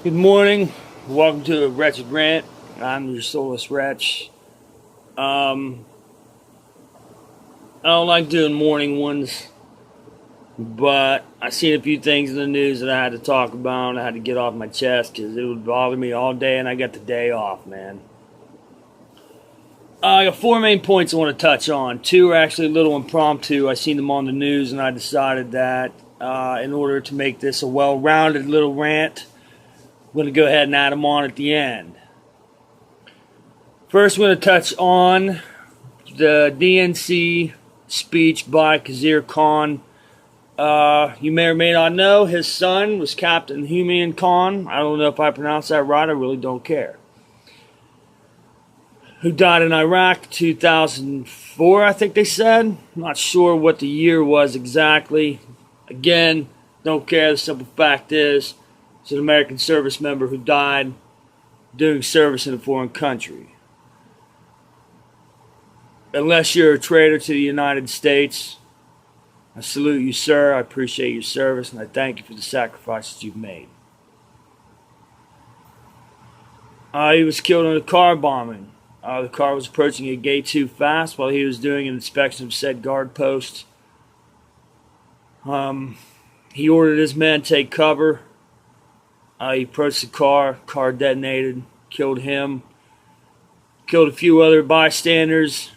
Good morning. Welcome to a Wretched Rant. I'm your soulless wretch. I don't like doing morning ones, but I seen a few things in the news that I had to talk about and I had to get off my chest because it would bother me all day and I got the day off, man. I got four main points I want to touch on. Two are actually a little impromptu. I seen them on the news and I decided that in order to make this a well-rounded little rant, I'm going to go ahead and add them on at the end. First, we're going to touch on the DNC speech by Khizr Khan. You may or may not know his son was Captain Humayun Khan. I don't know if I pronounced that right. I really don't care. Who died in Iraq 2004, I think they said. I'm not sure what the year was exactly. Again, don't care. The simple fact is, it's an American service member who died doing service in a foreign country. Unless you're a traitor to the United States, I salute you, sir. I appreciate your service, and I thank you for the sacrifices you've made. He was killed in a car bombing. The car was approaching a gate too fast while he was doing an inspection of said guard post. He ordered his men take cover. He approached the car detonated, killed him, killed a few other bystanders,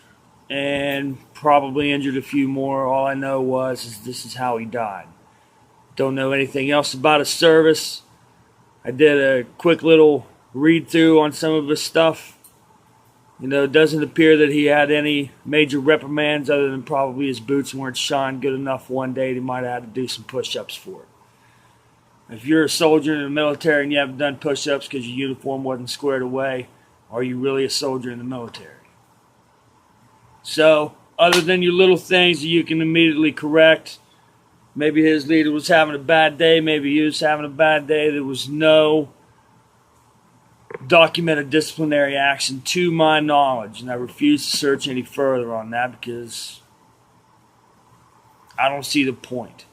and probably injured a few more. All I know is this is how he died. Don't know anything else about his service. I did a quick little read-through on some of his stuff. It doesn't appear that he had any major reprimands other than probably his boots weren't shined good enough one day. He might have had to do some push-ups for it. If you're a soldier in the military and you haven't done push-ups because your uniform wasn't squared away, are you really a soldier in the military? So, other than your little things that you can immediately correct, maybe his leader was having a bad day, maybe he was having a bad day, there was no documented disciplinary action to my knowledge, and I refuse to search any further on that because I don't see the point.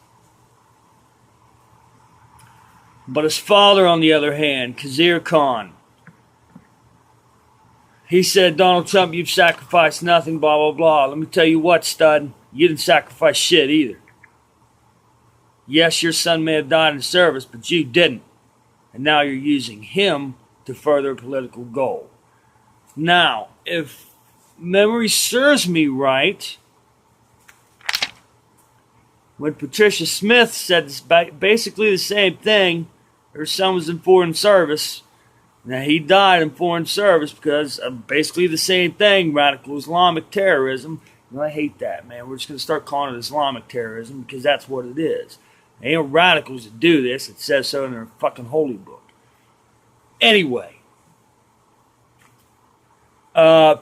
But his father, on the other hand, Khizr Khan, he said, Donald Trump, you've sacrificed nothing, blah, blah, blah. Let me tell you what, stud, you didn't sacrifice shit either. Yes, your son may have died in service, but you didn't. And now you're using him to further a political goal. Now, if memory serves me right, when Patricia Smith said basically the same thing, her son was in foreign service. Now, he died in foreign service because of basically the same thing, radical Islamic terrorism. And I hate that, man. We're just going to start calling it Islamic terrorism because that's what it is. There ain't no radicals that do this. It says so in their fucking holy book. Anyway,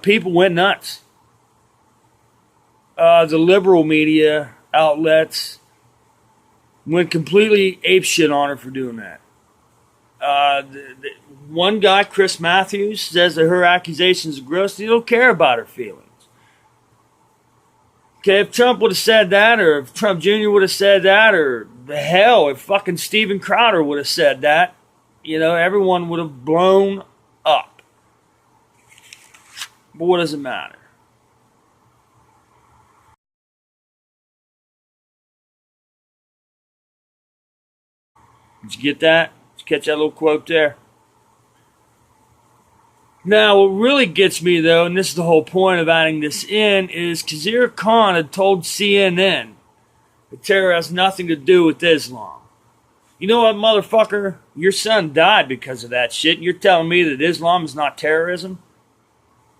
people went nuts. The liberal media outlets went completely apeshit on her for doing that. One guy, Chris Matthews, says that her accusations are gross. He don't care about her feelings. Okay, if Trump would have said that, or if Trump Jr. would have said that, or the hell, if fucking Steven Crowder would have said that, everyone would have blown up. But what does it matter? Did you get that? Did you catch that little quote there? Now, what really gets me, though, and this is the whole point of adding this in, is Khizr Khan had told CNN that terror has nothing to do with Islam. You know what, motherfucker? Your son died because of that shit, and you're telling me that Islam is not terrorism?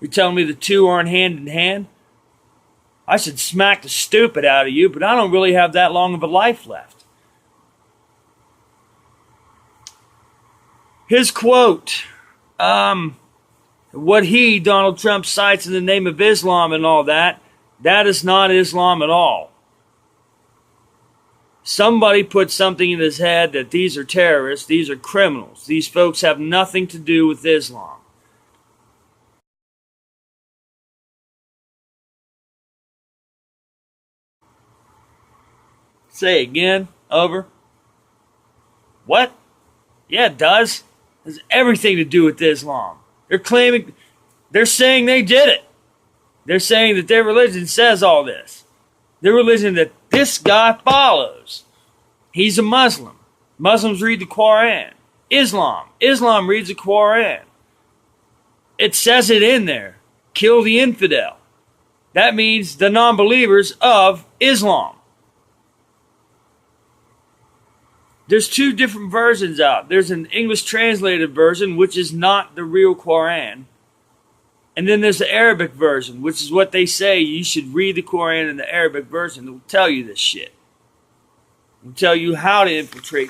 You're telling me the two aren't hand in hand? I should smack the stupid out of you, but I don't really have that long of a life left. His quote, what he, Donald Trump, cites in the name of Islam and all that, that is not Islam at all. Somebody put something in his head that these are terrorists, these are criminals. These folks have nothing to do with Islam. Say again, over. What? Yeah, it does. It has everything to do with Islam. They're saying they did it. They're saying that their religion says all this. Their religion that this guy follows. He's a Muslim. Muslims read the Quran. Islam reads the Quran. It says it in there. Kill the infidel. That means the non-believers of Islam. There's two different versions out. There's an English translated version, which is not the real Quran. And then there's the Arabic version, which is what they say. You should read the Quran in the Arabic version. It will tell you this shit. It will tell you how to infiltrate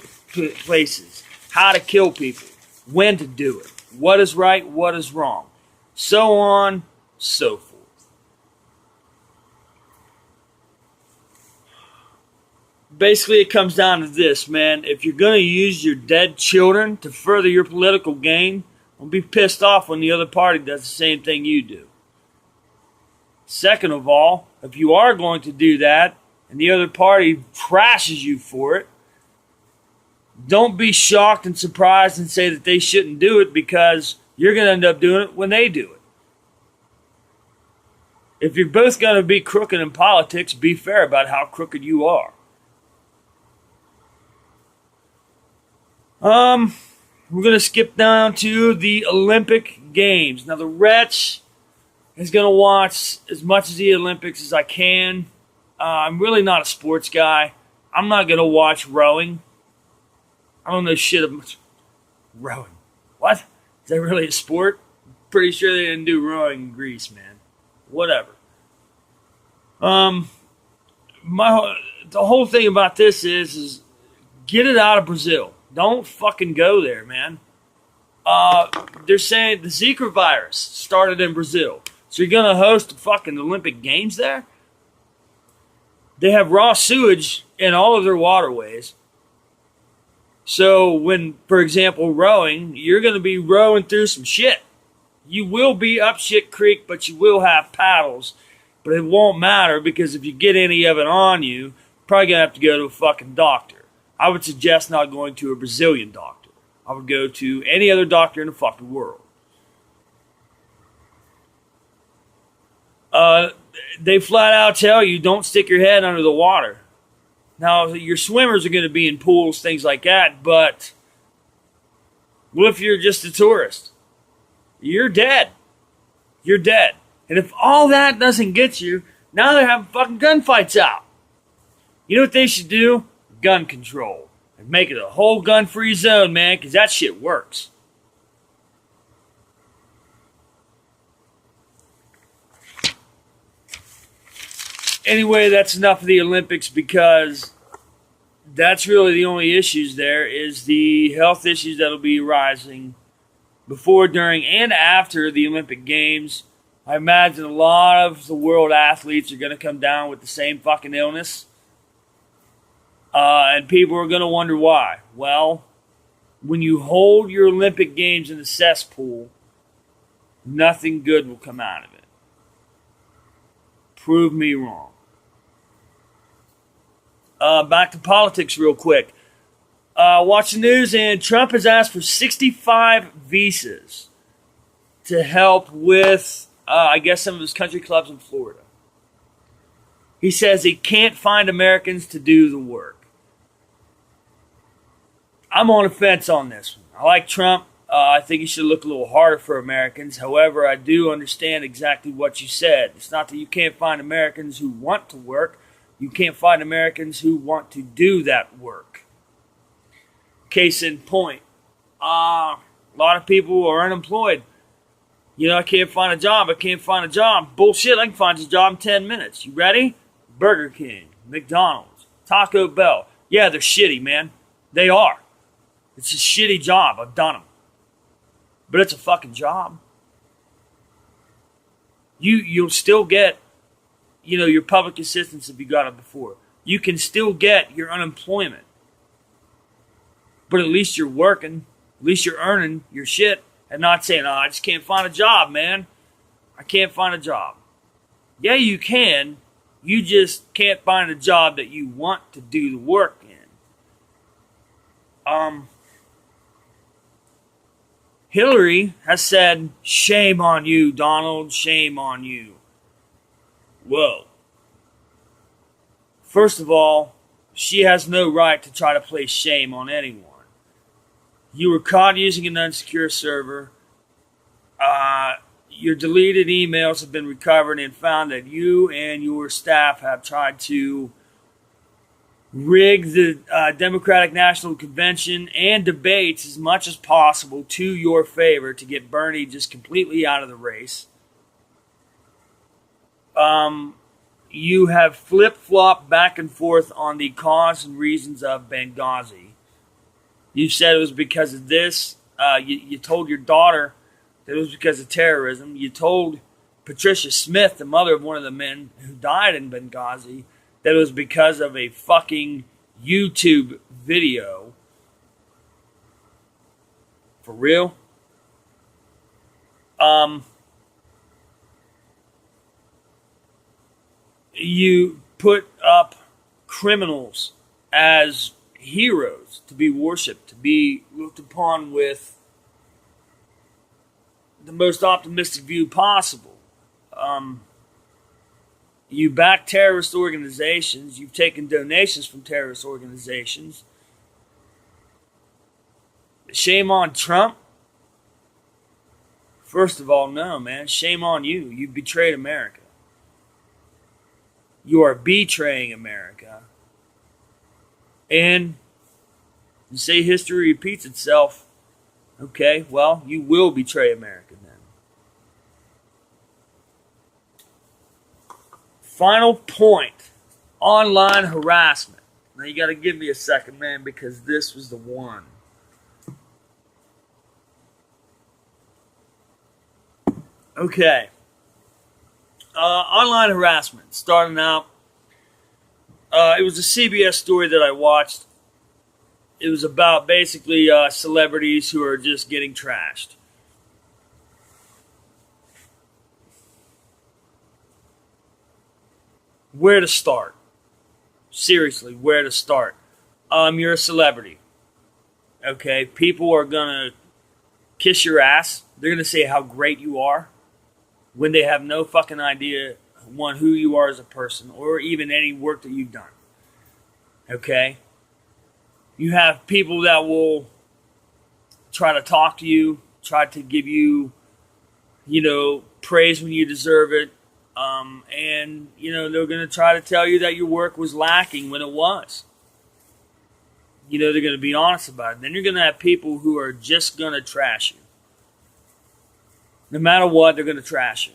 places, how to kill people, when to do it, what is right, what is wrong, so on, so forth. Basically, it comes down to this, man. If you're going to use your dead children to further your political gain, don't be pissed off when the other party does the same thing you do. Second of all, if you are going to do that and the other party trashes you for it, don't be shocked and surprised and say that they shouldn't do it, because you're going to end up doing it when they do it. If you're both going to be crooked in politics, be fair about how crooked you are. We're going to skip down to the Olympic Games. Now, the wretch is going to watch as much of the Olympics as I can. I'm really not a sports guy. I'm not going to watch rowing. I don't know shit about rowing. What? Is that really a sport? Pretty sure they didn't do rowing in Greece, man. Whatever. The whole thing about this is get it out of Brazil. Don't fucking go there, man. They're saying the Zika virus started in Brazil. So you're going to host the fucking Olympic Games there? They have raw sewage in all of their waterways. So when, for example, rowing, you're going to be rowing through some shit. You will be up shit creek, but you will have paddles. But it won't matter, because if you get any of it on you, you're probably going to have to go to a fucking doctor. I would suggest not going to a Brazilian doctor. I would go to any other doctor in the fucking world. They flat out tell you, don't stick your head under the water. Now, your swimmers are going to be in pools, things like that, but what if you're just a tourist? You're dead. You're dead. And if all that doesn't get you, now they're having fucking gunfights out. You know what they should do? Gun control. And make it a whole gun-free zone, man, because that shit works. Anyway, that's enough of the Olympics, because that's really the only issues there is the health issues that'll be rising before, during, and after the Olympic Games. I imagine a lot of the world athletes are going to come down with the same fucking illness. And people are going to wonder why. Well, when you hold your Olympic Games in a cesspool, nothing good will come out of it. Prove me wrong. Back to politics real quick. Watch the news, and Trump has asked for 65 visas to help with, I guess, some of his country clubs in Florida. He says he can't find Americans to do the work. I'm on the fence on this one. I like Trump. I think he should look a little harder for Americans. However, I do understand exactly what you said. It's not that you can't find Americans who want to work. You can't find Americans who want to do that work. Case in point, a lot of people are unemployed. You know, I can't find a job. I can't find a job. Bullshit, I can find you a job in 10 minutes. You ready? Burger King, McDonald's, Taco Bell. Yeah, they're shitty, man. They are. It's a shitty job. I've done them. But it's a fucking job. You'll still get, your public assistance if you got it before. You can still get your unemployment. But at least you're working. At least you're earning your shit and not saying, I just can't find a job, man. I can't find a job. Yeah, you can. You just can't find a job that you want to do the work in. Hillary has said, shame on you, Donald, shame on you. Whoa. First of all, she has no right to try to place shame on anyone. You were caught using an unsecure server. Your deleted emails have been recovered and found that you and your staff have tried to rig the Democratic National Convention and debates as much as possible to your favor to get Bernie just completely out of the race. You have flip-flopped back and forth on the cause and reasons of Benghazi. You said it was because of this. You told your daughter that it was because of terrorism. You told Patricia Smith, the mother of one of the men who died in Benghazi, that it was because of a fucking YouTube video. For real? You put up criminals as heroes to be worshipped, to be looked upon with the most optimistic view possible. You back terrorist organizations. You've taken donations from terrorist organizations. Shame on Trump? First of all, no, man. Shame on you. You betrayed America. You are betraying America. And you say history repeats itself. Okay, well, you will betray America then. Final point. Online harassment. Now you got to give me a second, man, because this was the one. Okay. Online harassment. Starting out. It was a CBS story that I watched. It was about basically celebrities who are just getting trashed. Where to start? Seriously, where to start? You're a celebrity. Okay, people are gonna kiss your ass. They're gonna say how great you are when they have no fucking idea, one, who you are as a person, or even any work that you've done. Okay? You have people that will try to talk to you, try to give you, praise when you deserve it. And, they're going to try to tell you that your work was lacking when it was. They're going to be honest about it. Then you're going to have people who are just going to trash you. No matter what, they're going to trash you.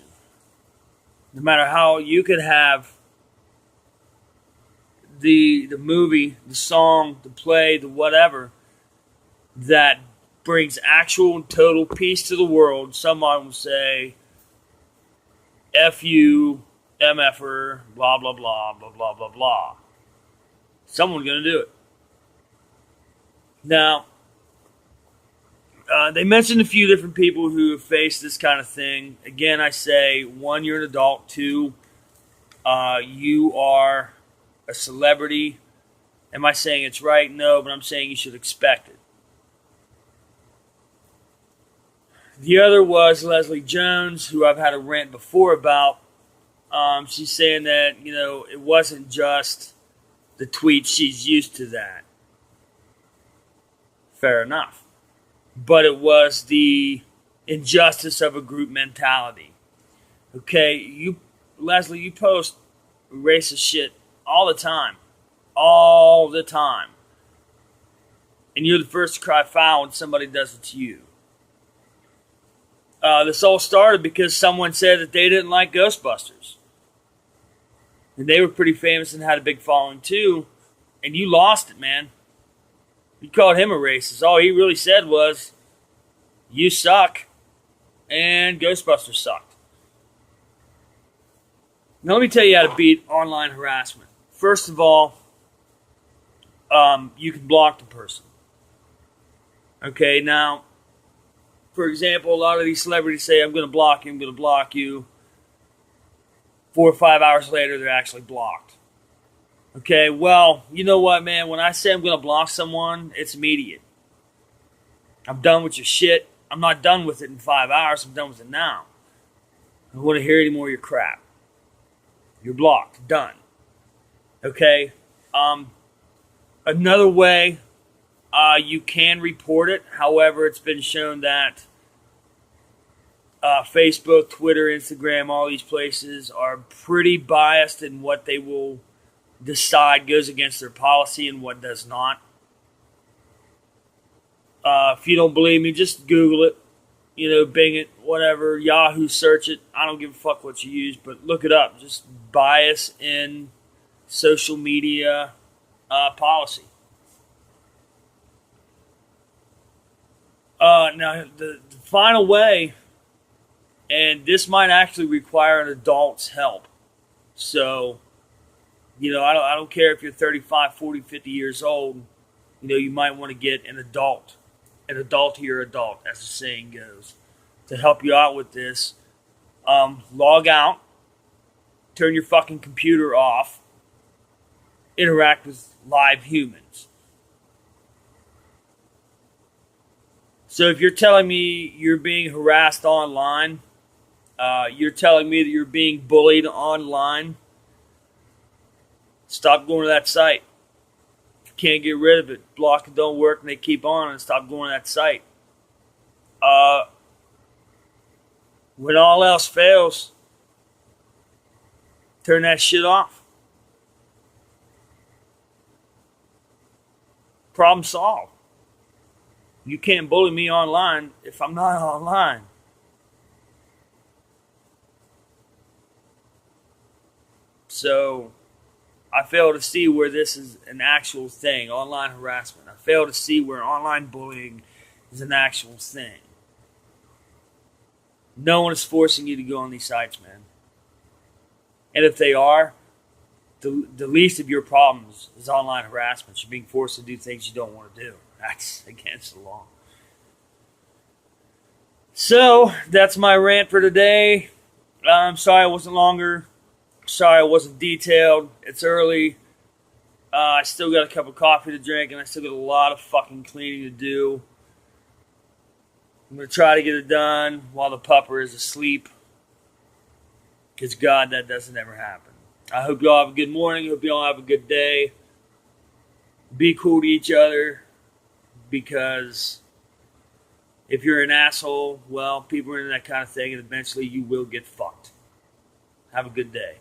No matter how you could have the movie, the song, the play, the whatever, that brings actual and total peace to the world, someone will say, F you, MFer, blah, blah, blah, blah, blah, blah, blah. Someone's going to do it. Now, they mentioned a few different people who have faced this kind of thing. Again, I say, one, you're an adult. Two, you are a celebrity. Am I saying it's right? No, but I'm saying you should expect it. The other was Leslie Jones, who I've had a rant before about. She's saying that, it wasn't just the tweet. She's used to that. Fair enough. But it was the injustice of a group mentality. Okay, Leslie, you post racist shit all the time. All the time. And you're the first to cry foul when somebody does it to you. This all started because someone said that they didn't like Ghostbusters. And they were pretty famous and had a big following too. And you lost it, man. You called him a racist. All he really said was, you suck, and Ghostbusters sucked. Now let me tell you how to beat online harassment. First of all, you can block the person. Okay, now, for example, a lot of these celebrities say, I'm going to block you, I'm going to block you. 4 or 5 hours later, they're actually blocked. Okay, well, you know what, man? When I say I'm going to block someone, it's immediate. I'm done with your shit. I'm not done with it in 5 hours. I'm done with it now. I don't want to hear any more of your crap. You're blocked. Done. Okay? Another way you can report it. However, it's been shown that Facebook, Twitter, Instagram, all these places are pretty biased in what they will decide goes against their policy and what does not. If you don't believe me, just Google it. Bing it, whatever, Yahoo, search it. I don't give a fuck what you use, but look it up. Just bias in social media policy. Now, the final way, and this might actually require an adult's help. So, I don't care if you're 35, 40, 50 years old. You might want to get an adult to your adult, as the saying goes, to help you out with this. Log out, turn your fucking computer off, interact with live humans. So if you're telling me you're being harassed online, you're telling me that you're being bullied online, stop going to that site. Can't get rid of it. Block it don't work and they keep on, and stop going to that site. When all else fails, turn that shit off. Problem solved. You can't bully me online if I'm not online. So I fail to see where this is an actual thing, online harassment. I fail to see where online bullying is an actual thing. No one is forcing you to go on these sites, man. And if they are, the least of your problems is online harassment. You're being forced to do things you don't want to do. That's against the law. So, that's my rant for today. I'm sorry it wasn't longer. Sorry I wasn't detailed. It's early. I still got a cup of coffee to drink, and I still got a lot of fucking cleaning to do. I'm going to try to get it done while the pupper is asleep. Because, God, that doesn't ever happen. I hope you all have a good morning. I hope you all have a good day. Be cool to each other. Because if you're an asshole, well, people are into that kind of thing, and eventually you will get fucked. Have a good day.